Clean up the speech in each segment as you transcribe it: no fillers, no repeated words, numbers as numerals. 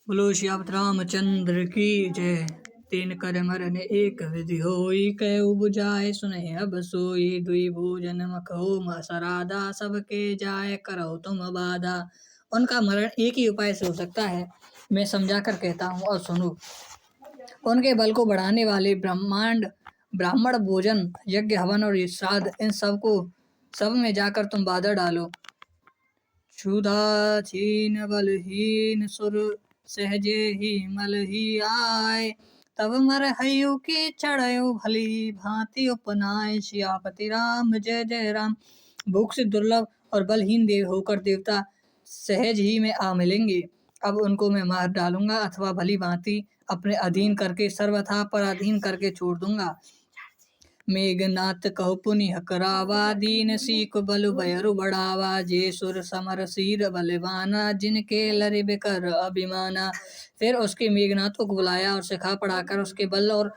बोलो श्याम रामचंद्र की जय। तीन कर मरन एक विधि होई, कयउ बुझाए सुनहि अब सोई। दुई भोजन मखो मसराधा, सबके जाय करो तुम बाधा। उनका मरण एक ही उपाय से हो सकता है, मैं समझा कर कहता हूँ और सुनो। उनके बल को बढ़ाने वाले ब्राह्मण भोजन, यज्ञ, हवन और श्राद्ध, इन सब में जाकर तुम बाधा डालो। क्षुधा छीन बलहीन सुर, सहजे ही मल ही आय। तब मर हयु के चढ़यो, भली भांति उपनाय। सियापति राम जय जय राम। भूख से दुर्लभ और बलहीन देव होकर देवता सहज ही में आ मिलेंगे। अब उनको मैं मार डालूंगा अथवा भली भांति अपने अधीन करके सर्वथा पराधीन करके छोड़ दूंगा। मेघनाथ कहो पुनि हकरावा, दीन सीख बल भयरु बढ़ावा। जे सुर समर सीर बलवाना, जिनके लरे बिकर अभिमाना। फिर उसके मेघनाथों को बुलाया और सिखा पढ़ाकर उसके बल और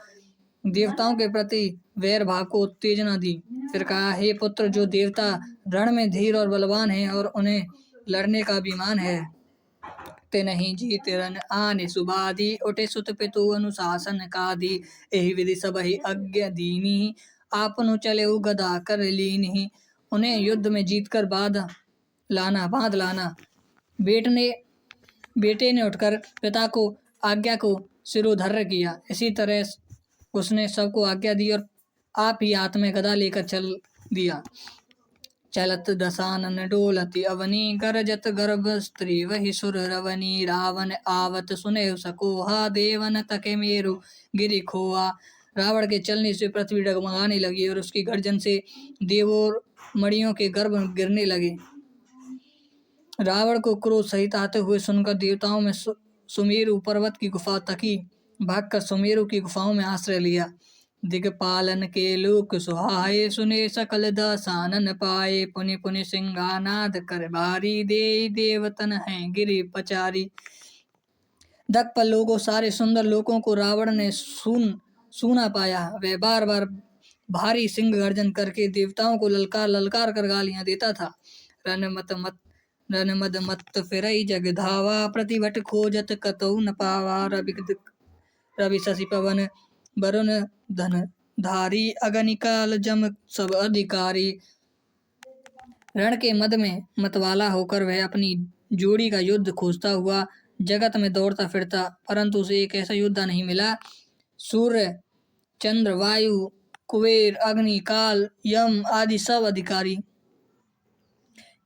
देवताओं के प्रति वैर भाव को उत्तेजना दी। फिर कहा, हे पुत्र, जो देवता रण में धीर और बलवान हैं और उन्हें लड़ने का अभिमान है, ते नहीं जीत रन आने सुबादी। उठे सुत पितु अनुशासन कादी, एहि विधि सब ही अज्ञ दीनी। आपनु चले गदा कर लीनी। उन्हें युद्ध में जीतकर बांध लाना। बेटे ने उठकर पिता को आज्ञा को सिरोधर्य किया। इसी तरह उसने सबको आज्ञा दी और आप ही हाथ में गदा लेकर चल दिया। चलत दसानन डोलति अवनी, गरजत गर्भ स्त्री वही सुर रवनी। रावण आवत सुने सकोहा, देवन तके मेरु गिरि खोआ। रावण के चलने से पृथ्वी डगमगाने लगी और उसकी गर्जन से देवों मणियों के गर्भ गिरने लगे। रावण को क्रोध सहित आते हुए सुनकर देवताओं में सुमेरु पर्वत की गुफा तकी भागकर सुमेरु की गुफाओं में आश्रय लिया। दिगपालन के लोक सुहाए, सुने सकल दसानन पाए। पुनि पुनि सिंगानाद कर भारी, दे देवतन हैं गिरि पचारी। दक्पल लोगों सारे सुंदर लोगों को रावण ने सूना पाया। वह बार बार भारी सिंह गर्जन करके देवताओं को ललकार कर गालियां देता था। रन मद मत फिरई जग धावा, प्रतिभट खोजत कतौ न पावा। रवि शशि पवन वरुण धन धारी, अगनिकाल जम सब अधिकारी। रण के मद में मतवाला होकर वह अपनी जोड़ी का युद्ध खोजता हुआ जगत में दौड़ता फिरता, परंतु उसे एक ऐसा योद्धा नहीं मिला। सूर्य, चंद्र, वायु, कुबेर, अग्नि, काल, यम आदि सब अधिकारी,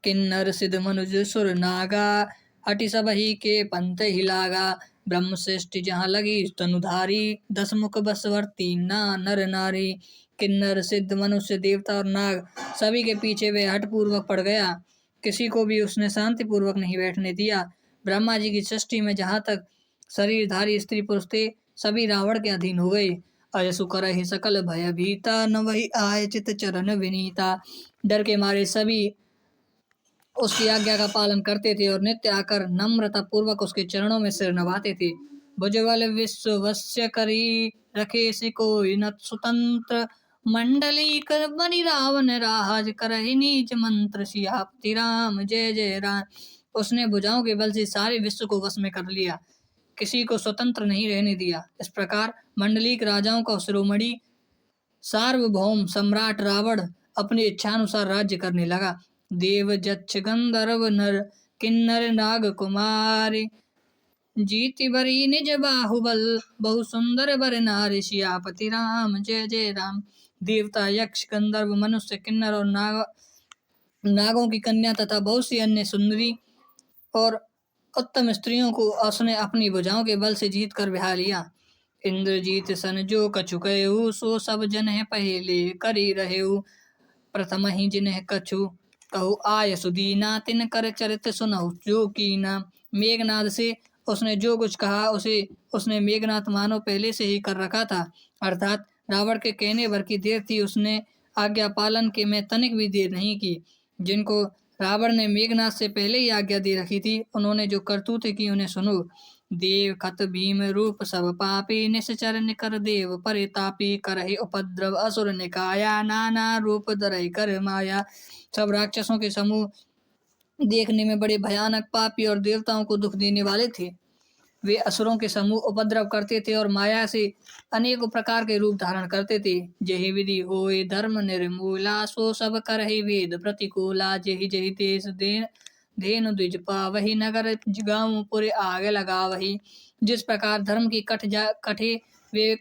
किन्नर सिद्ध मनुज सुर नागा, हटि सब ही के पंथ ही लागा। ब्रह्म सृष्टि जहाँ लगी तनुधारी, दस मुख बसवर्ती ना नर नारी। किन्नर सिद्ध मनुष्य देवता और नाग सभी के पीछे वे हठ पूर्वक पड़ गया। किसी को भी उसने शांति पूर्वक नहीं बैठने दिया। ब्रह्मा जी की सृष्टि में जहाँ तक शरीरधारी स्त्री पुरुष थे, सभी रावण के अधीन हो गए। अयसु करहि सकल भय भीता, न वही आय चित चरण विनीता। डर के मारे सभी उसकी आज्ञा का पालन करते थे और नित्य आकर नम्रता पूर्वक उसके चरणों में सिर नवाते थे। भुजबल विश्व वश्य करी, रखे से कोई न स्वतंत्र। मंडली कर बनी रावण राज, करहि नीच मंत्र। सियापति राम जय जय राम। उसने भुजाओं के बल से सारे विश्व को वश में कर लिया, किसी को स्वतंत्र नहीं रहने दिया। इस प्रकार मंडलीक राजाओं का शिरोमणि सार्वभौम सम्राट रावण अपनी इच्छानुसार राज्य करने लगा। देव जक्ष गंधर्व नर किन्नर नाग कुमारी, जीति बरी निज बाहुबल, बहु सुंदर बर नारी। सियापति राम जय जय राम। देवता, यक्ष, गंधर्व, मनुष्य, किन्नर और नागों की कन्या तथा बहुत सी अन्य सुंदरी और उत्तम स्त्रियों को उसने अपनी भुजाओं के बल से जीत कर बिहा लिया। इंद्रजीत सन जो कछु कयऊ, सो सब जन पहले करी रहेऊ। प्रथम ही जिन्हें कछु कहु आय सुदीना, तिन कर चरित सुनहु जो कीना। मेघनाद से उसने जो कुछ कहा उसे उसने मेघनाथ मानो पहले से ही कर रखा था, अर्थात रावण के कहने भर की देर थी। उसने आज्ञा पालन के में तनिक भी देर नहीं की। जिनको रावण ने मेघनाथ से पहले ही आज्ञा दे रखी थी, उन्होंने जो करतूतें की उन्हें सुनो। देव खत भीम रूप सब पापी, निश्चर निकर देव परितापी। करहि उपद्रव असुर निकाया, नाना रूप धरहि कर माया। सब राक्षसों के समूह देखने में बड़े भयानक, पापी और देवताओं को दुख देने वाले थे। वे असुरों के समूह उपद्रव करते थे और माया से अनेक प्रकार के रूप धारण करते थे। जहि विधि होय धर्म निर्मूला, सो सब करहि वेद प्रतिकूला। जहि जहि देश धेनु द्विज पावहि, नगर गाँव पुर आग लगावहि। जिस प्रकार धर्म की कठे वे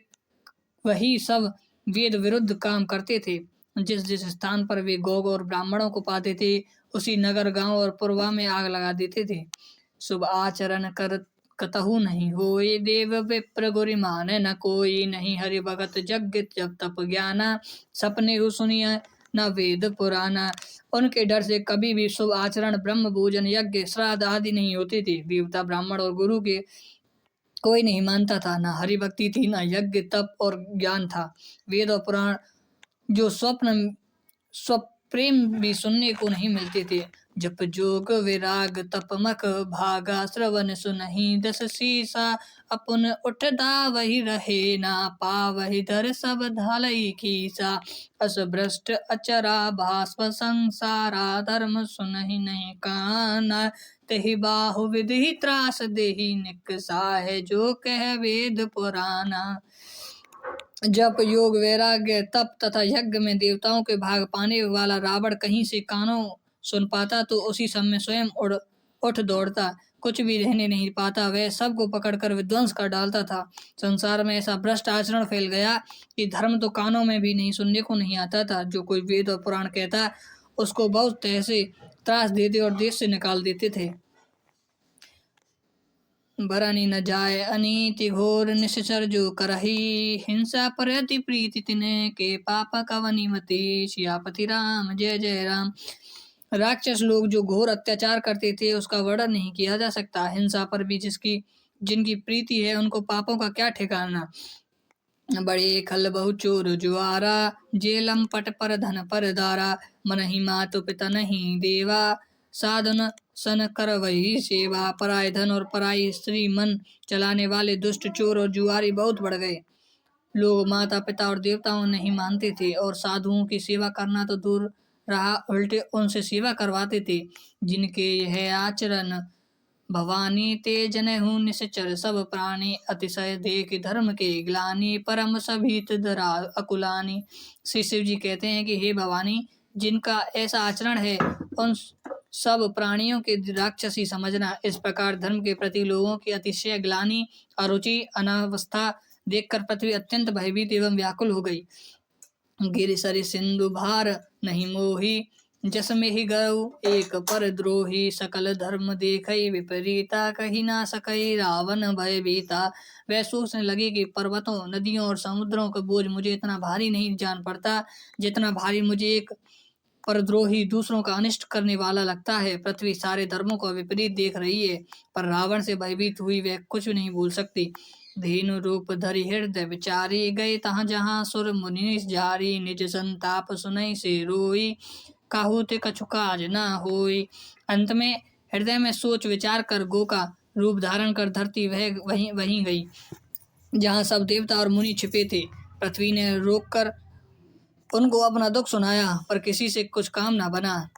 वही सब वेद विरुद्ध काम करते थे। जिस जिस स्थान पर वे गौ और ब्राह्मणों को पाते थे, उसी नगर गांव और पुरवा में आग लगा देते थे। शुभ आचरण कर कतहु नहीं होय, देव विप्र गुरि माने न कोई। नहीं हरि भगत यज्ञ जब तप ज्ञाना, सपने हु सुनिया न वेद पुराना। उनके डर से कभी भी शुभ आचरण, ब्रह्म भोजन, यज्ञ, श्राद्ध आदि नहीं होते थे। देवता, ब्राह्मण और गुरु के कोई नहीं मानता था। न हरि भक्ति थी, न यज्ञ, तप और ज्ञान था। वेद और पुराण जो स्वप्रेम भी सुनने को नहीं मिलते थे। जप जोग विराग तप मख भागा, श्रवण सुनहि दस सीसा। अपुन उठदा वही रहे ना, पावहि धर सब धालई कीसा। अस भ्रष्ट अचरा भास्व संसारा, धर्म सुनहि नहीं काना। तहि बाहु विधि त्रास देहि, निकसाहे जो कह वेद पुराना। जप योग वैराग्य तप तथा यज्ञ में देवताओं के भाग पाने वाला रावण कहीं से कानों सुन पाता तो उसी समय स्वयं उठ दौड़ता, कुछ भी रहने नहीं पाता। वह सबको पकड़कर विध्वंस कर डालता था। संसार में ऐसा भ्रष्ट आचरण फैल गया कि धर्म तो कानों में भी नहीं सुनने को नहीं आता था। जो कोई वेद और पुराण कहता उसको बहुत ऐसे त्रास देते और देश से निकाल देते थे। बरनी न जाय अनीति घोर, निश्चर जो करही। हिंसा पर अति प्रीति तिन्ह, के पाप कवनि मति। सियापति राम जय जय राम। राक्षस लोग जो घोर अत्याचार करते थे उसका वर्णन नहीं किया जा सकता। हिंसा पर भी जिनकी प्रीति है उनको पापों का क्या ठिकाना। बड़े खल बहु चोर जुआरा, जेलम पट पर धन पर दारा। मन ही मातु पिता नहीं देवा, साधन सन कर वही सेवा। पराय धन और पराई स्त्री मन चलाने वाले दुष्ट चोर और जुआरी बहुत बढ़ गए। लोग माता पिता और देवताओं नहीं मानते थे और साधुओं की सेवा करना तो दूर रहा, उल्टे उनसे सेवा करवाते थे। जिनके यह आचरण भवानी, ते जनहु निश्चर सब प्राणी। अतिशय देख धर्म के ग्लानि, परम सभीत धरा अकुलानी। श्री शिव जी कहते हैं कि हे भवानी, जिनका ऐसा आचरण है उन सब प्राणियों के राक्षसी समझना। इस प्रकार धर्म के प्रति लोगों की अतिशय ग्लानि, अरुचि, अनावस्था देखकर पृथ्वी अत्यंत भयभीत एवं व्याकुल हो गई। गिरि सरि सिंधु भार नहीं मोही, जस में ही गौ एक पर द्रोही। सकल धर्म देखई विपरीता, कही ना सकई रावण भय बीता। वह सोचने लगे कि पर्वतों, नदियों और समुद्रों का बोझ मुझे इतना भारी नहीं जान पड़ता जितना भारी मुझे एक परद्रोही दूसरों का अनिष्ट करने वाला लगता है। पृथ्वी सारे धर्मों को विपरीत देख रही है, पर रावण से भयभीत हुई वह कुछ नहीं बोल सकती। धेनु रूप धरि हृदय विचारी, गए तहाँ जहाँ सुर मुनि जारी। निज संताप सुनई से रोई, काहू ते कछु काज न होई। अंत में हृदय में सोच विचार कर गो का रूप धारण कर धरती वहीं गई जहाँ सब देवता और मुनि छिपे थे। पृथ्वी ने रोककर उनको अपना दुख सुनाया, पर किसी से कुछ काम न बना।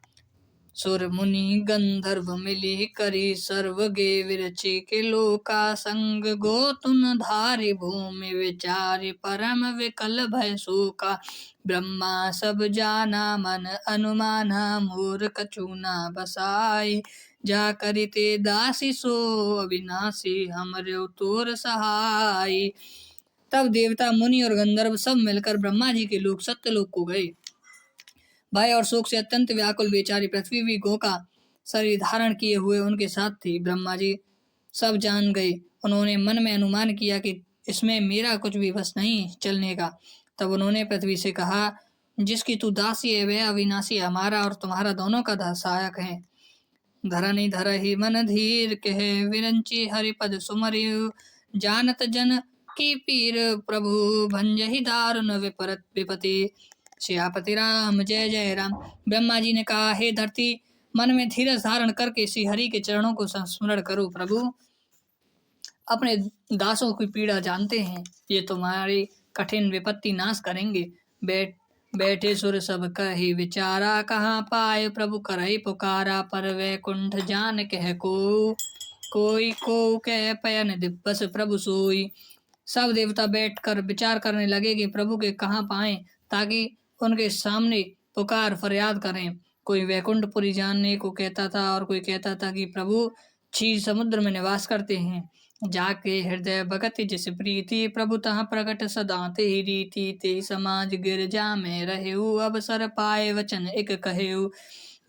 सुर मुनि गंधर्व मिली करी, सर्व गे विरचि के लोका संग। गोतुन धारी भूमि विचारी, परम विकल भय शोका। ब्रह्मा सब जाना मन अनुमाना, मोर कछु न बसाई। जा करिते दासी सो अविनाशी, हमरे तोर सहाय। तब देवता, मुनि और गंधर्व सब मिलकर ब्रह्मा जी के लोक सत्यलोक को गए। भय और शोक से अत्यंत व्याकुल बेचारी पृथ्वी भी गो का शरीर धारण किए हुए उनके साथ थी। ब्रह्मा जी सब जान गए। उन्होंने मन में अनुमान किया कि इसमें मेरा कुछ भी बस नहीं चलने का। तब उन्होंने पृथ्वी से कहा, जिसकी तू दासी है वह अविनाशी हमारा और तुम्हारा दोनों का सहायक है। धरनी धरहि मन धीर कहे, विरंची हरिपद सुमरियु। जानत जन की पीर प्रभु, भंजहि दारुण विपति। सियापति राम जय जय राम। ब्रह्मा जी ने कहा, हे धरती, मन में धीरज धारण करके श्री हरि के चरणों को संस्मरण करो। प्रभु अपने दासों की पीड़ा जानते हैं, ये तुम्हारी कठिन विपत्ति नाश करेंगे। बैठे सुर सब कही विचारा, कहाँ पाए प्रभु करहि पुकारा। पर वैकुंठ जान कह को, कोई को कह पयन दिवस प्रभु सोई। सब देवता बैठकर विचार करने लगे कि प्रभु के कहाँ पाएं ताकि उनके सामने पुकार फरियाद करें। कोई वैकुंठपुरी जानने को कहता था और कोई कहता था कि प्रभु क्षीर समुद्र में निवास करते हैं। जाके हृदय भगति जिस प्रीति प्रभु तहाँ प्रकट सदा तेहि रीति ते समाज गिरजा में रहेऊ अवसर पाए वचन एक कहेऊ।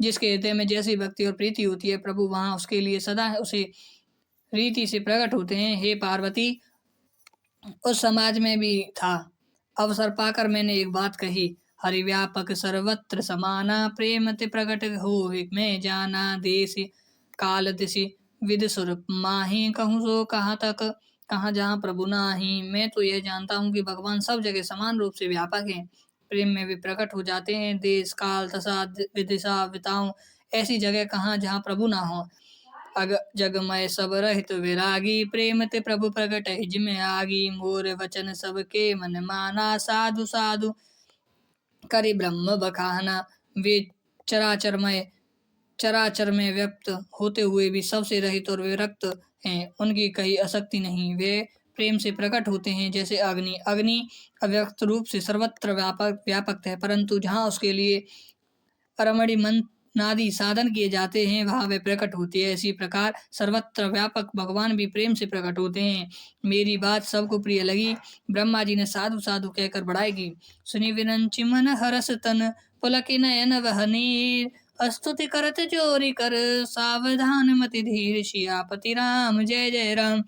जिसके हृदय में जैसी भक्ति और प्रीति होती है प्रभु वहाँ उसके लिए सदा उसे रीति से प्रकट होते हैं। हे पार्वती, उस समाज में भी था। अवसर पाकर मैंने एक बात कही, हरि व्यापक सर्वत्र समाना प्रेम ते प्रकट हो मैं जाना देश काल दिशि विद सुर माही कहूँ सो कहाँ तक कहाँ जहाँ प्रभु नाही। मैं तो यह जानता हूँ कि भगवान सब जगह समान रूप से व्यापक हैं, प्रेम में भी प्रकट हो जाते हैं। देश काल तथा विदिशा बिताऊं ऐसी जगह कहाँ जहाँ प्रभु ना हो। अग जगमय सब रहित विरागी प्रेम ते प्रभु प्रकट हिज में आगी। मोर वचन सबके मन माना साधु साधु करि ब्रह्म बखाना। वे चराचर में व्यक्त होते हुए भी सबसे रहित और विरक्त हैं, उनकी कहीं आसक्ति नहीं। वे प्रेम से प्रकट होते हैं जैसे अग्नि। अग्नि अव्यक्त रूप से सर्वत्र व्यापक है, परंतु जहाँ उसके लिए अरमणि मंत्रनादि साधन किए जाते हैं वहाँ वे प्रकट होती है। इसी प्रकार सर्वत्र व्यापक भगवान भी प्रेम से प्रकट होते हैं। मेरी बात सबको प्रिय लगी। ब्रह्मा जी ने साधु साधु कहकर बढ़ाई की। सुनि विरंचि मन हरस तन पुलक नयन वह नीर। स्तुति करत जोरी कर सावधान मति धीर। सियापति राम जय जय राम।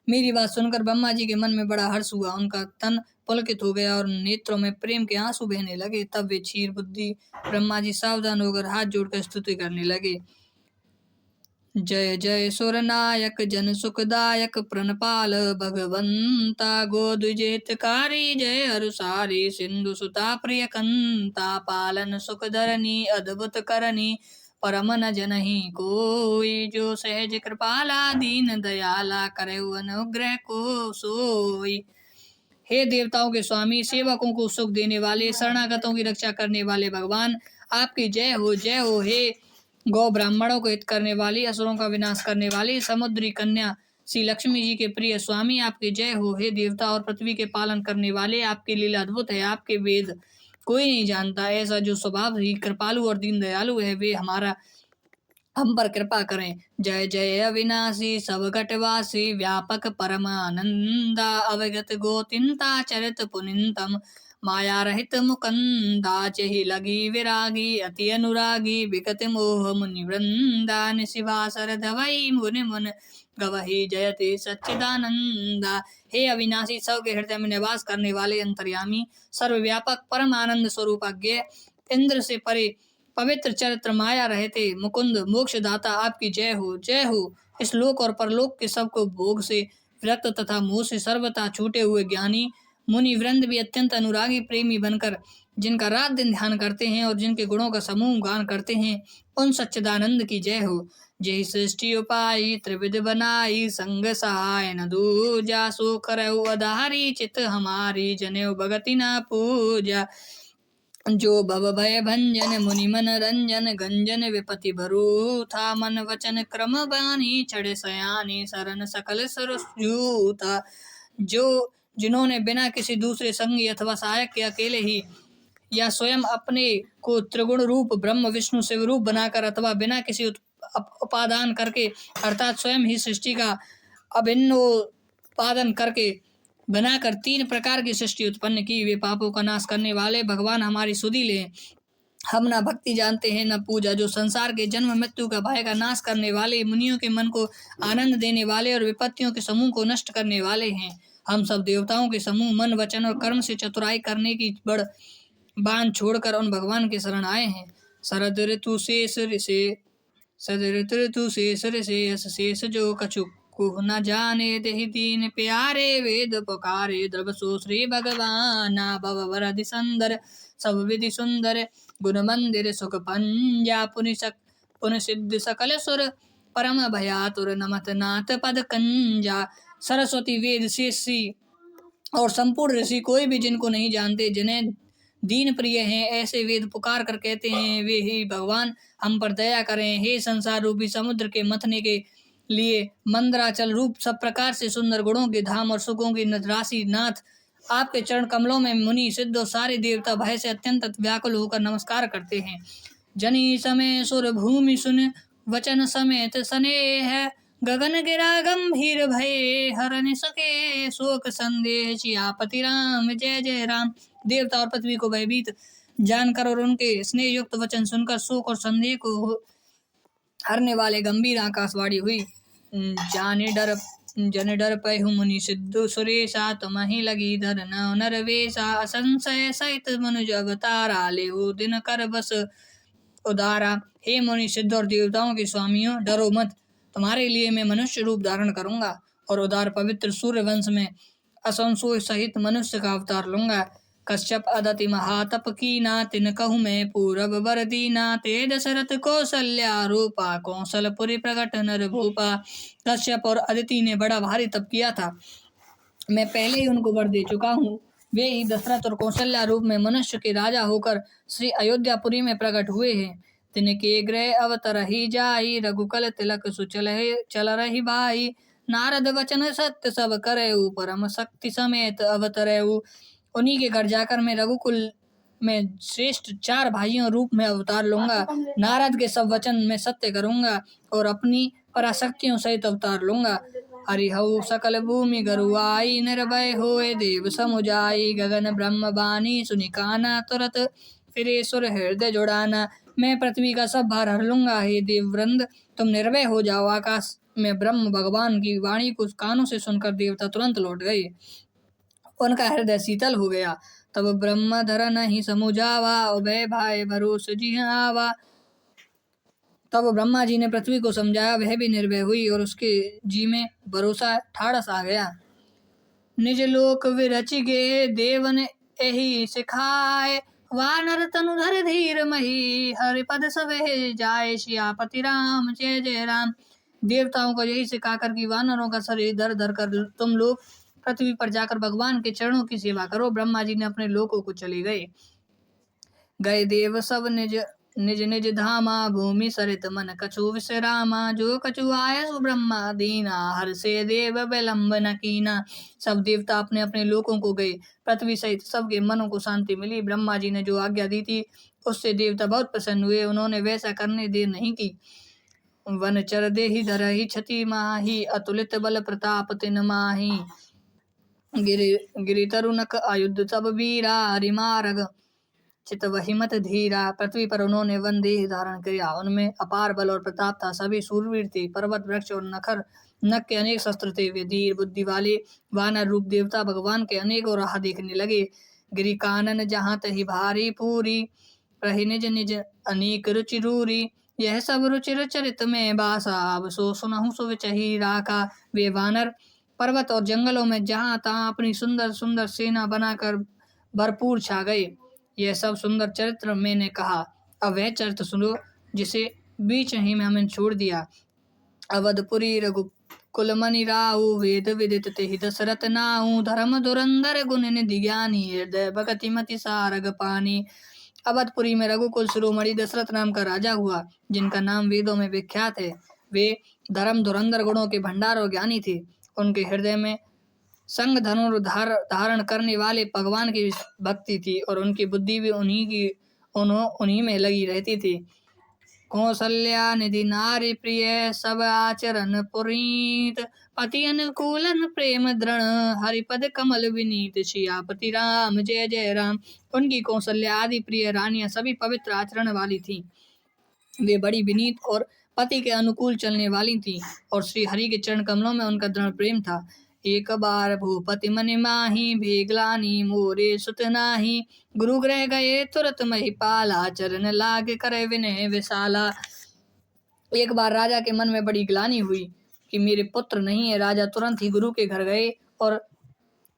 मेरी बात सुनकर ब्रह्मा जी के मन में बड़ा हर्ष हुआ। उनका तन पुलकित हो गया और नेत्रों में प्रेम के आंसू बहने लगे। तब वे क्षीर बुद्धि ब्रह्मा जी सावधान होकर हाथ जोड़कर स्तुति करने लगे। जय जय सुरनायक जन सुखदायक प्रणपाल भगवंता गोद्विजेतकारी जय हरुसारी सिंधु सुता प्रिय कंता। पालन सुख धरनी अद्भुत करनी परम न जनहि कोई। जो सहज कृपाला दीन दयाला करे अनुग्रह को सोई। हे देवताओं के स्वामी, सेवकों को सुख देने वाले, शरणागतों की रक्षा करने वाले भगवान, आपकी जय हो जय हो। हे गौ ब्राह्मणों को हित करने वाली, असुरों का विनाश करने वाली समुद्री कन्या श्री लक्ष्मी जी के प्रिय स्वामी, आपकी जय हो। हे देवता और पृथ्वी के पालन करने वाले, आपकी लीला अद्भुत है, आपके वेद कोई नहीं जानता। ऐसा जो स्वभाव ही कृपालु और दीन दयालु है, वे हम पर कृपा करें। जय जय अविनाशी सब घटवासी व्यापक परमानंदा। अवगत गोतिंता चरित पुनिंतम माया रहित मुकंदा। चहि लगी विरागी अति अनुरागी विगत मोह मुनि वृंदा। निशिवासर धवई मुनि मुन गवही जयति सच्चिदानंदा। हे अविनाशी सबके हृदय में निवास करने वाले अंतर्यामी सर्वव्यापक परम आनंद स्वरूप अज्ञ इंद्र से परे पवित्र चरित्र माया रहते मुकुंद मोक्षदाता, आपकी जय हो जय हो। इस लोक और परलोक के सबको भोग से विरक्त तथा मोह से सर्वथा छूटे हुए ज्ञानी मुनि वृंद भी अत्यंत अनुरागी प्रेमी बनकर जिनका रात दिन ध्यान करते हैं और जिनके गुणों का समूह गान करते हैं, उन सच्चिदानंद की जय हो। जय सृष्टि उपाई त्रिविध बनाई संग सहाय न दूजा। सो करहु अधारी चित हमारी जनेऊ भगति न पूजा। जो भव भय भंजन मुनि मन रंजन गंजन विपति भरू था। मन वचन क्रम बानी चढ़े सयानी शरण सकल सरजूता। जो जिन्होंने बिना किसी दूसरे संगी अथवा सहायक के अकेले ही या स्वयं अपने को त्रिगुण रूप ब्रह्म विष्णु शिव रूप बनाकर अथवा बिना किसी उपादान करके अर्थात स्वयं ही सृष्टि का अभिन्न उत्पादन करके बनाकर तीन प्रकार की सृष्टि उत्पन्न की, वे पापों का नाश करने वाले भगवान हमारी सुधि ले। हम न भक्ति जानते हैं न पूजा। जो संसार के जन्म मृत्यु का भय का नाश करने वाले, मुनियों के मन को आनंद देने वाले और विपत्तियों के समूह को नष्ट करने वाले हैं। हम सब देवताओं के समूह मन वचन और कर्म से चतुराई करने की बड़ बाण छोड़कर उन भगवान के शरण आए हैं। शरद ऋतु शेष शेष जो कछु को न जाने देहि दीन प्यारे। वेद पुकारे द्रव सो श्री भगवान भव वरदि संदर सब विधि सुंदर। गुण मंदिर सुख पंजा पुन सिद्ध सकल सुर परम भयातुर नमत नाथ पद कंजा। सरस्वती वेद शेषी और संपूर्ण ऋषि कोई भी जिनको नहीं जानते, जिन्हें दीन प्रिय हैं, ऐसे वेद पुकार कर कहते हैं वे ही भगवान हम पर दया करें। हे संसार रूपी समुद्र के मथने के लिए मंदराचल रूप सब प्रकार से सुंदर गुणों के धाम और सुखों की राशि नाथ, आपके चरण कमलों में मुनि सिद्ध और सारे देवता भय से अत्यंत व्याकुल होकर नमस्कार करते हैं। जनी समय सुर भूमि सुन वचन समेत स्नेह, गगन गिरा गंभीर भय हर न सके शोक संदेह, सियापति राम जय जय राम। देवता और पृथ्वी को भयभीत जानकर और उनके स्नेह युक्त वचन सुनकर शोक और संदेह को हरने वाले गंभीर आकाशवाणी हुई। जन डर पहु मुनि सिद्धु सुरेशा, तुम्हि लगी धर नरवेशा, असंशय सहित मनुज अवतारा, लेहु दिन कर बस उदारा। हे मुनि सिद्ध और देवताओं के स्वामियों, डरो मत, तुम्हारे लिए मैं मनुष्य रूप धारण करूंगा और उदार पवित्र सूर्य वंश में असंशय सहित मनुष्य का अवतार लूंगा। कश्यप अदति महातप कीना, तिन कहूँ मैं पूरब बर दीना, ते दशरथ कौशल्या रूपा, कौशलपुरी प्रकट नर भूपा। कश्यप और अदिति ने बड़ा भारी तप किया था, मैं पहले ही उनको वर दे चुका हूँ। वे ही दशरथ और कौशल्या रूप में मनुष्य के राजा होकर श्री अयोध्यापुरी में प्रकट हुए हैं। तिनके गृह अवतर ही जाई, रघुकुल तिलक सुचल चल रही बाई, नारद वचन सत्य सब करेऊ, परम शक्ति समेत अवतरेऊ। उन्हीं के घर जाकर मैं रघुकुल में श्रेष्ठ 4 भाइयों रूप में अवतार लूंगा। नारद के सब वचन मैं सत्य करूंगा और अपनी पराशक्तियों सहित अवतार लूंगा। हरिहउ सकल भूमि गरुआई, निर्भय होए देव समुजाई, गगन ब्रह्म बानी सुनिकाना, तुरत फिरे सुर हृदय जुड़ाना। मैं पृथ्वी का सब भार हर लूंगा, हे देववृंद तुम निर्भय हो जाओ। आकाश में ब्रह्म भगवान की वाणी को कानों से सुनकर देवता तुरंत लौट गए, उनका हृदय शीतल हो गया। तब ब्रह्म धर नहीं समुझावा, उभय भाई भरोसे जी आवा। तब ब्रह्मा जी ने पृथ्वी को समझाया, वह भी निर्भय हुई और उसके जी में भरोसा ठाड़स आ गया। निज लोक विरच गे देवन एहि सिखाए, वानर तनुधर धीर मही, हरिपद सवे जाय, सियापति राम जय जय राम। देवताओं को यही सिखाकर कि वानरों का शरीर धर धर कर तुम लोग पृथ्वी पर जाकर भगवान के चरणों की सेवा करो। ब्रह्मा जी ने अपने लोकों को चले गए देव सब निज निज निज धामा, भूमि सरित मन कछु विश्रामा, जो कछु आय सो ब्रह्मा दीना, हर से देव विलंब न कीना। सब देवता अपने अपने लोकों को गए, पृथ्वी सहित सबके मनों को शांति मिली। ब्रह्मा जी ने जो आज्ञा दी थी उससे देवता बहुत प्रसन्न हुए, उन्होंने वैसा करने देर नहीं की। वन चर देहि धरहि क्षति माही, अतुलित बल प्रताप तिन माही, गिरि तरुनक आयुध तब वीरा, हरिमार्ग चित वही मत धीरा। पृथ्वी पर उन्होंने वन देह धारण किया, उनमें अपार बल और प्रताप था, सभी सूरवीर थे। पर्वत वृक्ष और नख के अनेक शस्त्र थे, वे धीर बुद्धि वाले वानर रूप देवता भगवान के अनेकों राह देखने लगे। गिरि कानन जहाँ तही भारी पूरी, रही निज निज अनेक रुचि रूरी, यह सब रुचि चरित में बासा, अब सो सुनहु सो विचही राका। वे वानर पर्वत और जंगलों में जहाँ तहाँ अपनी सुंदर सुंदर सेना बनाकर भरपूर छा गए। यह सब सुंदर चरित्र मैंने कहा, अब वह चरित्र सुनो जिसे बीच ही में हमने छोड़ दिया। अवधपुरी रघुकुल मनि राहु, वेद विदित तेहि दशरथ नाहु, धर्म धुरंधर गुण निधि ज्ञानी, हृदय भगति मति सारग पानी। अवधपुरी में रघुकुल शिरोमणि दशरथ नाम का राजा हुआ, जिनका नाम वेदों में विख्यात है। वे धर्म धुरंधर गुणों के भंडार और ज्ञानी थे। उनके हृदय में संग धनुर्धार धारण करने वाले भगवान की भक्ति थी और उनकी बुद्धि भी उन्हीं में लगी रहती थी। कौशल्या निधि नारी प्रिय, सब आचरण पुनीत, पति अनुकूलन प्रेम दृढ़, हरिपद कमल विनीत, सियापति राम जय जय राम। उनकी कौशल्या आदि प्रिय रानियां सभी पवित्र आचरण वाली थीं। वे बड़ी विनीत और पति के अनुकूल चलने वाली थीं और श्री हरि के चरण कमलों में उनका दृढ़ प्रेम था। एक बार भूपति मनि माही, भेगलानी मोरे सुत नाही, गुरु ग्रह गए तुरत महिपाला, चरण लाग करे विनय विशाला। एक बार राजा के मन में बड़ी ग्लानि हुई कि मेरे पुत्र नहीं है। राजा तुरंत ही गुरु के घर गए और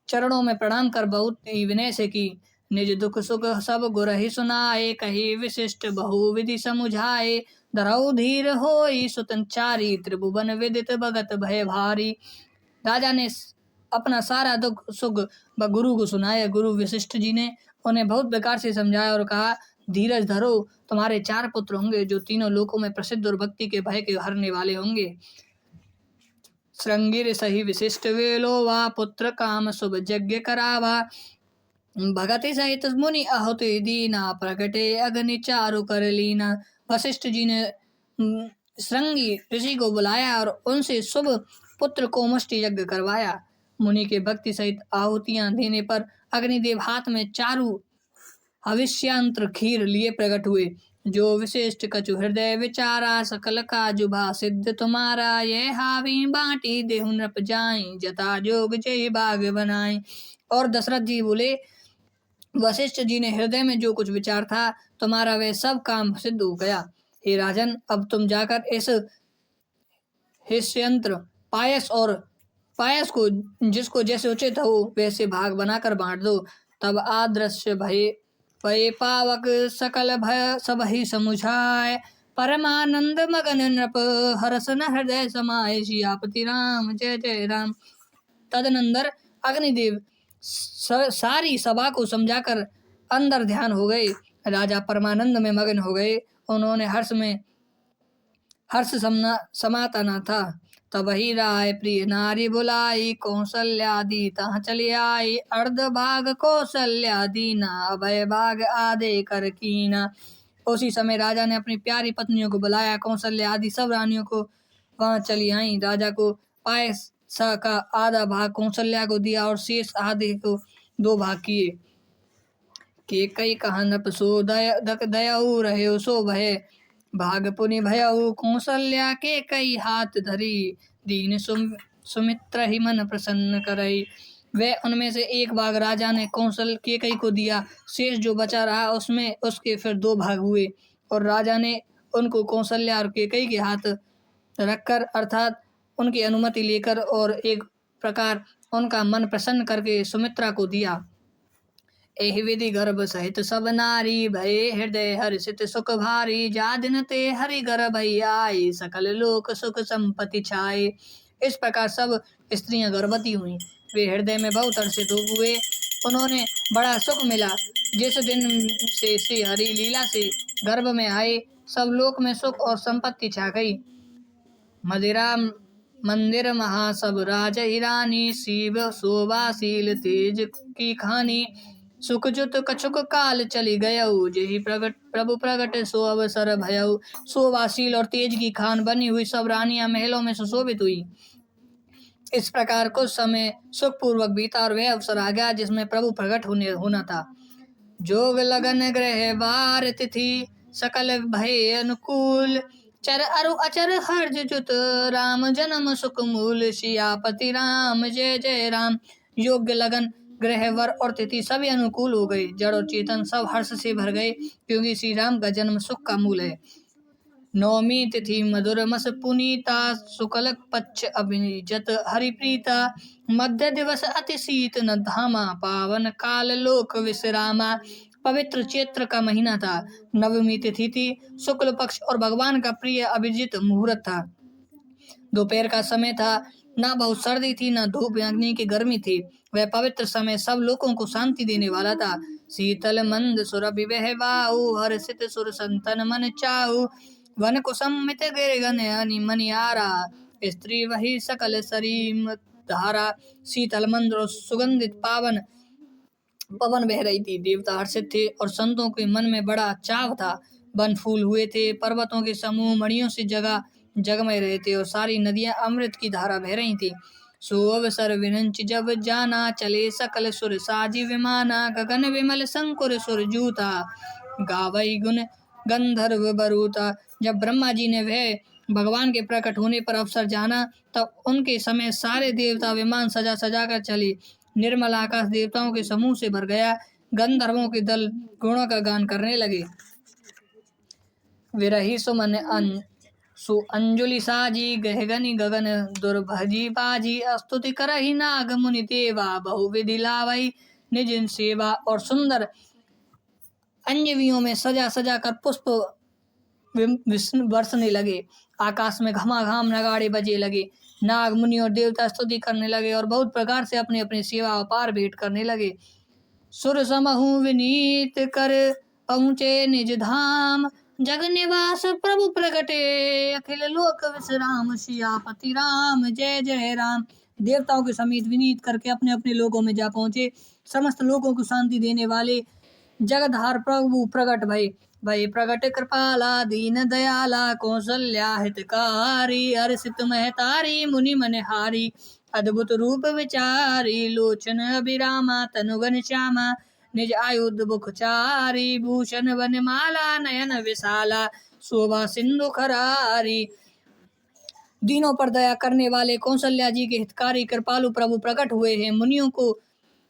चरणों में प्रणाम कर बहुत ही विनय से की। निज दुख सुख सब गुर ही सुनाए, कही विशिष्ट बहु विधि समुझाए, धरऊ धीर होई सुतंचारी, त्रिभुवन विदित भगत भय भारी। राजा ने अपना सारा दुख सुख गुरु को सुनाया। गुरु वशिष्ठ जी ने उन्हें बहुत बेकार से समझाया और कहा, धीरज धरो, तुम्हारे 4 पुत्र होंगे जो तीनों लोकों में प्रसिद्ध और भक्ति के भय के हरने वाले होंगे। श्रृंगिर सही विशिष्ट वेलोवा, पुत्र काम शुभ यज्ञ करावा। भगति सहित मुनि आहुति दीना, प्रगटे अग्नि चारु कर लीना। वशिष्ठ जी ने श्रृंगी ऋषि को बुलाया और उनसे शुभ पुत्र को मुष्टि यज्ञ करवाया। मुनि के भक्ति सहित आहुतियां देने पर अग्निदेव हाथ में चारु हविष्यांत्र खीर लिए प्रकट हुए। जो विशिष्ट कछु हृदय विचारा, सकल काजुभा सिद्ध तुम्हारा। ये हावी बाटी देहु नृप जाई, जता जोग जय बाग बनाई। और दशरथ जी बोले, वशिष्ठ जी ने हृदय में जो कुछ विचार था तुम्हारा वह सब काम सिद्ध हो गया। हे राजन, अब तुम जाकर इस हिष्यंत्र पायस को जिसको जैसे उचित हो वैसे भाग बनाकर बांट दो। तब आदृश्य भय पावक सकल भय सब ही समुझाए। परमानंद मगन नृप हरसन हृदय समाये। सियापति राम जय जय राम। तदनंतर अग्निदेव सारी सभा को समझाकर अंदर ध्यान हो गए। राजा परमानंद में मगन हो गए। उन्होंने हर्ष समाता न था। तब ही राय प्रिय नारी बुलाई, कौशल्या दी तहाँ चली आई। अर्ध भाग कौशल्या दीना, अभय भाग आदे कर कीना। उसी समय राजा ने अपनी प्यारी पत्नियों को बुलाया। कौशल्या आदि सब रानियों को वहां चली आई। राजा को पायस का आधा भाग कौशल्या को दिया और शेष आधे को 2 भाग किए। के कई कहा नृप सो दयऊ रहे सो भय, भाग पुनि भयऊ कौशल्या के कई हाथ धरी। दीन सुमित्र ही मन प्रसन्न करई। वह उनमें से 1 भाग राजा ने कौशल के कई को दिया। शेष जो बचा रहा उसमें उसके फिर 2 भाग हुए और राजा ने उनको कौशल्या और के कई के हाथ रखकर अर्थात उनकी अनुमति लेकर और एक प्रकार उनका मन प्रसन्न करके सुमित्रा को दिया। एहि विधि गर्भ सहित सब नारी, भये हृदय हर्षित सुख भारी। जा दिन ते हरि गर्भ आई, सकल लोक सुख संपत्ति छाए। इस प्रकार सब स्त्रियां गर्भवती हुई। वे हृदय में बहुत हर्षित हुए। उन्होंने बड़ा सुख मिला। जिस दिन से श्री हरि लीला से गर्भ में आए सब लोक में सुख और संपत्ति छा गई। मदिरा मंदिर महासभ राज हिरानी, शिव शोभाशील तेज की खानी। सुखजुत कछुक काल चली गयऊ, जेहि प्रभु प्रगट सो अवसर भयऊ। शोभाशील और तेज की खान बनी हुई सब रानियां महलों में सुशोभित हुई। इस प्रकार कुछ समय सुखपूर्वक बीता और वह अवसर आ गया जिसमें प्रभु प्रकट होना था। जोग लगन ग्रह बार तिथि, सकल भय अनुकूल। चर अरु अचर हर्ष जुत, राम जन्म सुख मूल। सियापति राम जय जय राम। योग्य लगन ग्रह वर और तिथि सभी अनुकूल हो गए। जड़ और चेतन सब हर्ष से भर गए क्योंकि श्री राम का जन्म सुख का मूल है। नौमी तिथि मधुर मस पुनीता, शुक्ल पक्ष अभिजत हरिप्रीता। मध्य दिवस अति शीत न धामा, पावन काल लोक विश्रामा। पवित्र चैत्र का महीना था। नवमी तिथि थी, शुक्ल पक्ष और भगवान का प्रिय अभिजित मुहूर्त था। दोपहर का समय था। न बहुत सर्दी थी न धूप अग्नि की गर्मी थी। वह पवित्र समय सब लोगों को शांति देने वाला था। शीतल मंद सुर विवह वाऊ, हर्षित सुर संतन मन चाऊ। वन कुसुमित गिरगन मनियारा, स्त्री वही सकल सरीम धारा। शीतल मंद और सुगंधित पवन बह रही थी। देवता हर्षित थे और संतों के मन में बड़ा चाव था। वन फूल हुए थे। पर्वतों के समूह मणियों से जगमग रहे थे और सारी नदियां अमृत की धारा बह रही थी। सो अवसर विरंच जब जाना, चले सकल सुर साजी विमाना। गगन विमल शंकुर सुर जूता, गावई गुण गंधर्व बरूता। जब ब्रह्मा जी ने वह भगवान के प्रकट होने पर अवसर जाना तब उनके समय सारे देवता विमान सजा सजा कर चले। निर्मल आकाश देवताओं के समूह से भर गया। गंधर्वों के दल गुणों का गान करने लगे। विरही सुमन अंजुलि साजी, गहगनि गगन दुर्भजी बाजी। स्तुति करहि नाग मुनि देवा, बहु विधि लावई निज सेवा। और सुंदर अंजवियों में सजा सजा कर पुष्प बरसने लगे। आकाश में घमाघम नगाड़े बजे लगे। नाग मुनि और देवता स्तुति करने लगे और बहुत प्रकार से अपनी अपनी सेवा अपार भेंट करने लगे। सुर समहु विनीत कर पहुँचे निज धाम, जग निवास प्रभु प्रगटे, अखिल लोक विश्राम, सियापति राम जय जय राम। देवताओं के समेत विनीत करके अपने अपने लोकों में जा पहुंचे। समस्त लोगों को शांति देने वाले जगधार प्रभु प्रगट भय। भय प्रगट कृपाला दीन दयाला, कौशल्या हितकारी, हर्षित महतारी मुनि मनहारी। अद्भुत रूप विचारी, लोचन अभिरामा, तनुगन श्यामा, निज आयुध बुखचारी। भूषण वनमाला, नयन विशाला, शोभा सिंधु खरारी। दीनों पर दया करने वाले कौशल्या जी के हितकारी कृपालु प्रभु प्रकट हुए हैं। मुनियों को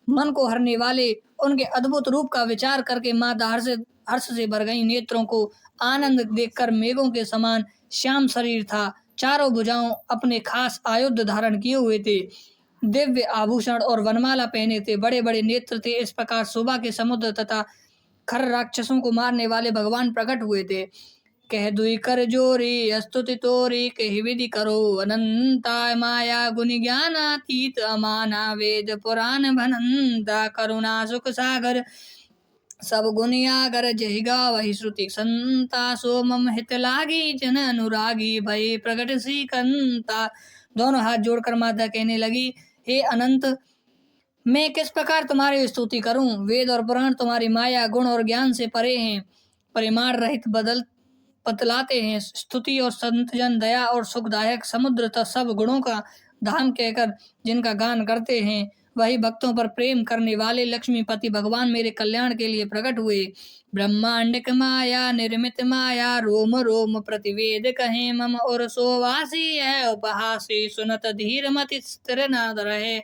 मन को हरने वाले उनके अद्भुत रूप का विचार करके माता हर्ष से भर गई। नेत्रों को आनंद देखकर मेघों के समान श्याम शरीर था। चारों भुजाओं अपने खास आयुध धारण किए हुए थे। दिव्य आभूषण और वनमाला पहने थे। बड़े बड़े नेत्र थे। इस प्रकार शोभा के समुद्र तथा खर राक्षसों को मारने वाले भगवान प्रकट हुए थे। कह दुई कर जोरी, स्तुति तोरी, कही विधि करो अनंता। माया गुण ज्ञानातीत अमाना, वेद पुराण भनंता। करुणा सुख सागर, सब गुण आगर, जहि गावहि श्रुति संता। सो मम हित लागी, जन अनुरागी, भय प्रगट श्रीकंता। दोनों हाथ जोड़कर माता कहने लगी, हे अनंत, मैं किस प्रकार तुम्हारी स्तुति करूं। वेद और पुराण तुम्हारी माया गुण और ज्ञान से परे हैं, परिमाण रहित बतलाते हैं। स्तुति और संत जन, दया और सुखदायक समुद्र तथा सब गुणों का धाम कहकर जिनका गान करते हैं, वही भक्तों पर प्रेम करने वाले लक्ष्मीपति भगवान मेरे कल्याण के लिए प्रकट हुए। ब्रह्मांडिक माया निर्मित माया, रोम रोम प्रतिवेद कहे मम और सोवासी है उपहासी। सुनत धीर मति स्थिर न रहे,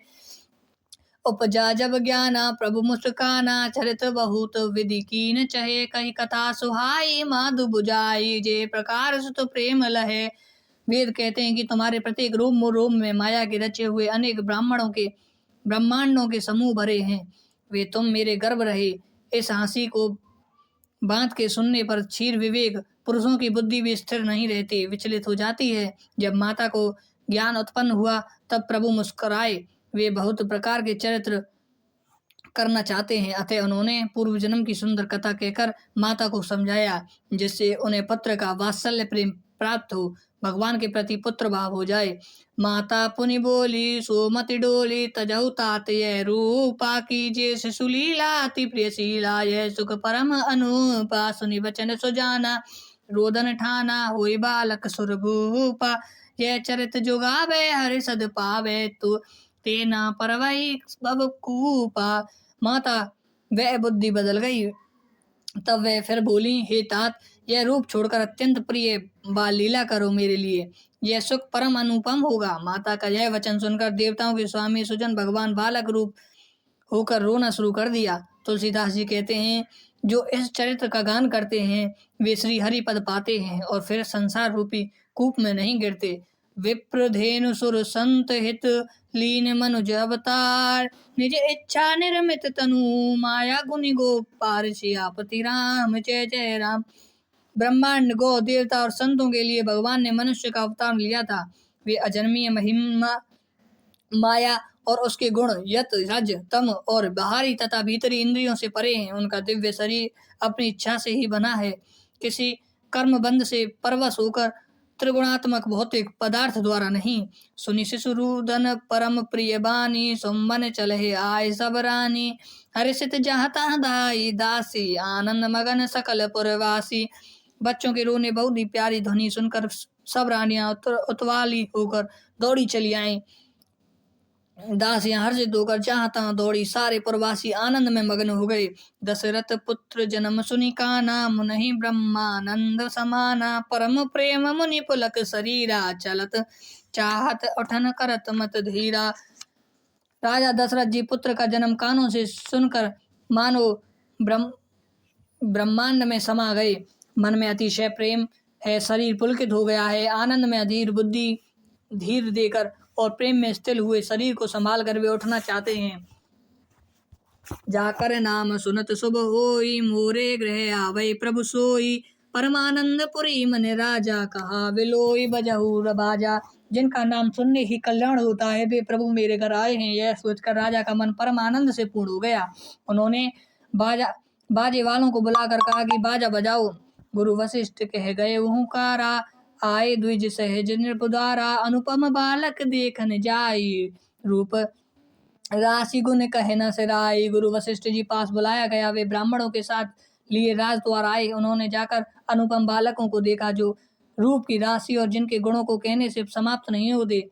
उपजा जब ज्ञाना प्रभु मुस्काना। चरित बहुत विधि कीन चहे, कही कथा सुहाई माधु बुझाई। जे प्रकार सुत प्रेम लहे। वेद कहते हैं कि तुम्हारे प्रत्येक रोम रोम में माया के रचे हुए अनेक ब्रह्मांडों के समूह भरे हैं। वे तुम मेरे गर्भ रहे। इस हंसी को बांध के सुनने पर क्षीर विवेक पुरुषों की बुद्धि भी स्थिर नहीं रहती, विचलित हो जाती है। जब माता को ज्ञान उत्पन्न हुआ तब प्रभु मुस्कुराए। वे बहुत प्रकार के चरित्र करना चाहते हैं, अतः उन्होंने पूर्व जन्म की सुंदर कथा कहकर माता को समझाया, जिससे उन्हें पुत्र का वात्सल्य प्रेम प्राप्त हो, भगवान के प्रति पुत्र भाव हो जाए। माता पुनि बोली, सोमति डोली, तजहु तात यह रूपा। कीजिए शिशुलीला अति प्रियशीला, यह सुख परम अनुपा। सुनि वचन सुजाना, रोदन ठाना, होई बालक सुरभूपा। यह चरित जुगावे हरि सद पावे, तो तेना परवही बब कूपा। माता वह बुद्धि बदल गई। तब वह फिर बोली, हे तात, यह रूप छोड़कर अत्यंत प्रिय बाल लीला करो मेरे लिए, यह सुख परम अनुपम होगा। माता का यह वचन सुनकर देवताओं के स्वामी सुजन भगवान बालक रूप होकर रोना शुरू कर दिया। तुलसीदास जी कहते हैं, जो इस चरित्र का गान करते हैं वे श्री हरि पद पाते हैं और फिर संसार रूपी कूप में नहीं गिरते। विप्र धेनु सुर संत हित, लीन मनुज अवतार। निज इच्छा निर्मित तनु, माया गुनि गोपार। सियापति राम जय जय राम। ब्रह्मांड, गौ, देवता और संतों के लिए भगवान ने मनुष्य का अवतार लिया था। वे अजन्मीय महिमा, माया और उसके गुण यत रज तम और बाहरी तथा भीतरी इंद्रियों से परे हैं। उनका दिव्य शरीर अपनी इच्छा से ही बना है, किसी कर्म बंध से परवश होकर त्रिगुणात्मक भौतिक पदार्थ द्वारा नहीं। सुनि शिशुरुदन परम प्रिय बानी, सुमन चलहे आय सब रानी। हर्षित जहता दाई दासी, आनंद मगन सकल पुरवासी। बच्चों के रोने बहुत ही प्यारी ध्वनि सुनकर सब रानियां उतवाली होकर दौड़ी चली आईं। दासियां हर्षित होकर जहाँ तहाँ दौड़ी। सारे प्रवासी आनंद में मग्न हो गए। दशरथ पुत्र जन्म सुनि काना, मुनि ब्रह्मानंद समाना। परम प्रेम मुनि पुलक शरीरा, चलत चाहत उठन करत मत धीरा। राजा दशरथ जी पुत्र का जन्म कानों से सुनकर मानो ब्रह्मांड में समा गए। मन में अतिशय प्रेम है, शरीर पुलकित हो गया है। आनंद में अधीर बुद्धि धीर देकर और प्रेम में स्थिर हुए शरीर को संभाल कर वे उठना चाहते हैं। जाकर नाम सुनत शुभ होई, मोरे गृह आवै प्रभु सोई। परमानंद पुरी मन राजा, कहा विलोई बजहु बाजा। जिनका नाम सुनने ही कल्याण होता है, वे प्रभु मेरे घर आए हैं, यह सोचकर राजा का मन परम आनंद से पूर्ण हो गया। उन्होंने बाजे वालों को बुलाकर कहा कि बाजा बजाओ। गुरु वशिष्ठ कह गए हुंकारा, आए द्विज सहज नृपुदारा, अनुपम बालक देखन जाई, रूप राशि गुण कहे न सिराई। गुरु वशिष्ठ जी पास बुलाया गया, वे ब्राह्मणों के साथ लिए राजद्वार आए। उन्होंने जाकर अनुपम बालकों को देखा जो रूप की राशि और जिनके गुणों को कहने से समाप्त नहीं होते।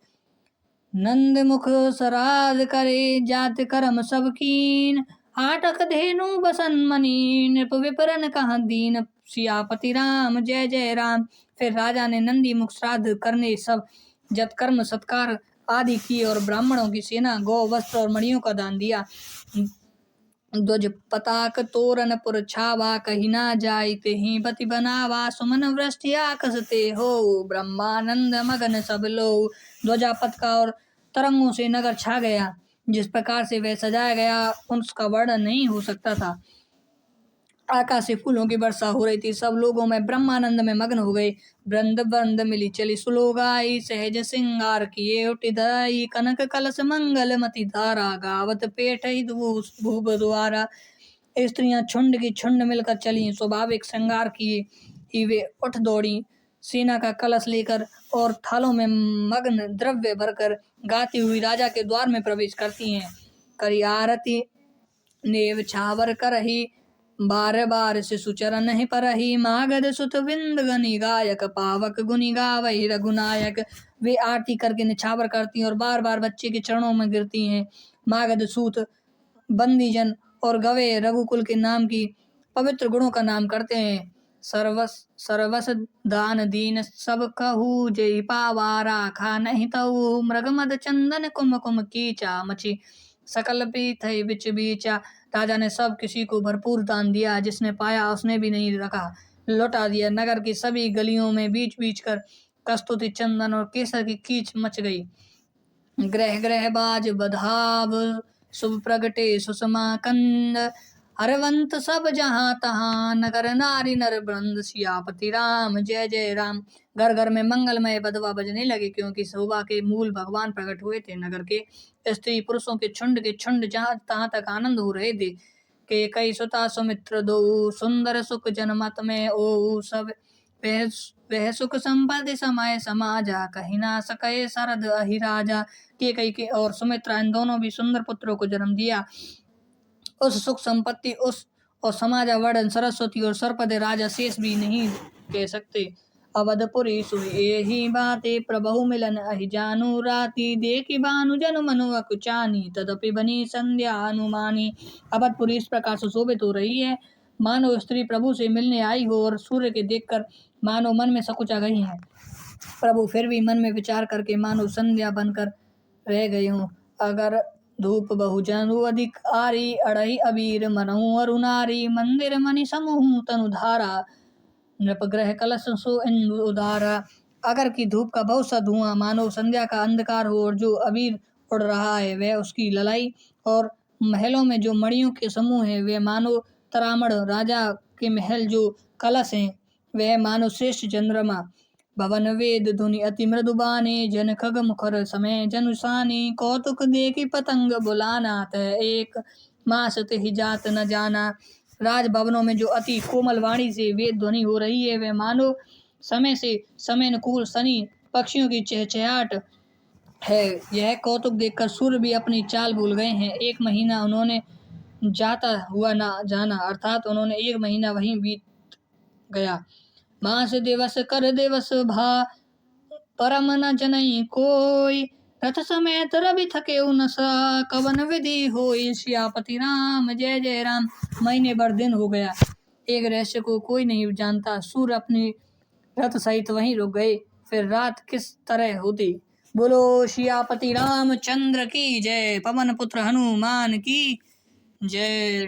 नंद मुख सराज करे, जात कर्म सब कीन, हाटक धेनु बसन मनी, नृप विपरन कहाँ दीन, सियापति राम जय जय राम। फिर राजा ने नंदी मुख श्राद्ध करने सब जतकर्म सत्कार आदि किए और ब्राह्मणों की सेना, गौ, वस्त्र और मणियों का दान दिया। ध्वज पताक तोरण पुर छावा, कही ना जाय तेहि बति बनावा, सुमन वृष्टि आकसते हो, ब्रह्मानंद मगन सब लो। ध्वजा पताका और तरंगों से नगर छा गया। जिस प्रकार से वह सजाया गया उसका वर्णन नहीं हो सकता था। आकाश से फूलों की वर्षा हो रही थी। सब लोगों में ब्रह्मानंद में मग्न हो गए। वृंद वृंद मिली चली सुलोगाई, सहज सिंगार किए उठिदाई, कनक कलश मंगल मति धारा, गावत पेट भूप द्वारा। स्त्रियां छुंड की छुंड मिलकर चली, स्वाभाविक श्रृंगार किए ही वे उठ दौड़ी, सेना का कलश लेकर और थालों में मग्न द्रव्य भरकर गाती हुई राजा के द्वार में प्रवेश करती हैं। करी आरती नेव छावर करही, बार बार शिशु चरण ही परही, मागध सुत विंद गनि गायक, पावक गुनि गावहि रघुनायक। वे आरती करके निछावर करती हैं और बार बार बच्चे के चरणों में गिरती हैं। मागध सूत बंदीजन और गवे रघुकुल के नाम की पवित्र गुणों का नाम करते हैं। सर्वस दान दीन सब कहू, जय पावा राखा नहीं तऊ, मृगमद चंदन कुम कुम कीचा, मची सकल पीठ बिच बीचा। राजा ने सब किसी को भरपूर दान दिया, जिसने पाया उसने भी नहीं रखा, लौटा दिया। नगर की सभी गलियों में बीच बीच कर कस्तूरी चंदन और केसर की कीच मच गई। ग्रह ग्रह बाज बधाव, शुभ प्रगटे सुषमा कंद, हरवंत सब जहाँ तहाँ, नगर नारी नर वृंद, सियापति राम जय जय राम। घर घर में मंगलमय बधवा बजने लगे, क्योंकि शोभा के मूल भगवान प्रकट हुए थे। नगर के स्त्री पुरुषों के छुंड जहाँ तहाँ तक आनंद हो रहे थे। के कई सुता सुमित्र दो, सुंदर सुख जनमत में ओ, सब वह सुख संपत्ति समय समाजा, कहीं ना सके शरद अहि राजा। के कई के और सुमित्रा इन दोनों भी सुंदर पुत्रों को जन्म दिया। उस सुख संपत्ति उस और समाजा वर्णन सरस्वती और सर्पद राजा शेष भी नहीं कह सकते। अवधपुरी सुई एही बाते, प्रभु मिलन अहि जानु राती, देखी भानु जनु मनु अकुचानी, तदपि बनी संध्या अनुमानी। अवधपुरी इस प्रकार सुशोभित हो रही है मानो स्त्री प्रभु से मिलने आई हो, और सूर्य के देखकर मानो मन में सकुचा गई है। प्रभु फिर भी मन में विचार करके मानो संध्या बनकर रह गए हों। अगर धूप बहुजनु अधिक आरी, अड़ही अबीर मनहु अरुनारी, मंदिर मणि समूह तनुधारा, नृपग्रह कलश सो इंदु उदारा। अगर की धूप का बहुत सा धुआं मानो संध्या का अंधकार हो, और जो अबीर उड़ रहा है वह उसकी ललाई, और महलों में जो मणियों के समूह है वे मानो तरामण, राजा के महल जो कलश हैं वह मानो श्रेष्ठ चंद्रमा। भवन वेद धुनि अति मृदुबानी, जन खग मुखर समय जनुसानी, कौतुक देखी पतंग बुलाना, तय एक मास ही जात न जाना। राज भवनों में जो अति कोमल वाणी से वेद ध्वनि हो रही है वह मानो समय से समय अनुकूल शनि पक्षियों की चहचहाट है। यह कौतुक देखकर सूर्य भी अपनी चाल भूल गए हैं। एक महीना उन्होंने जाता हुआ ना जाना, अर्थात उन्होंने एक महीना वहीं बीत गया। मास दिवस कर दिवस भा, परम न जनई कोई, रथ समेत रवि थके उनसा, कवन विधि होई, सियापति राम जय जय राम। महीने भर दिन हो गया, एक रहस्य को कोई नहीं जानता। सूर्य अपनी रथ सहित वहीं रुक गए, फिर रात किस तरह होती। बोलो सियापति रामचंद्र की जय, पवन पुत्र हनुमान की जय।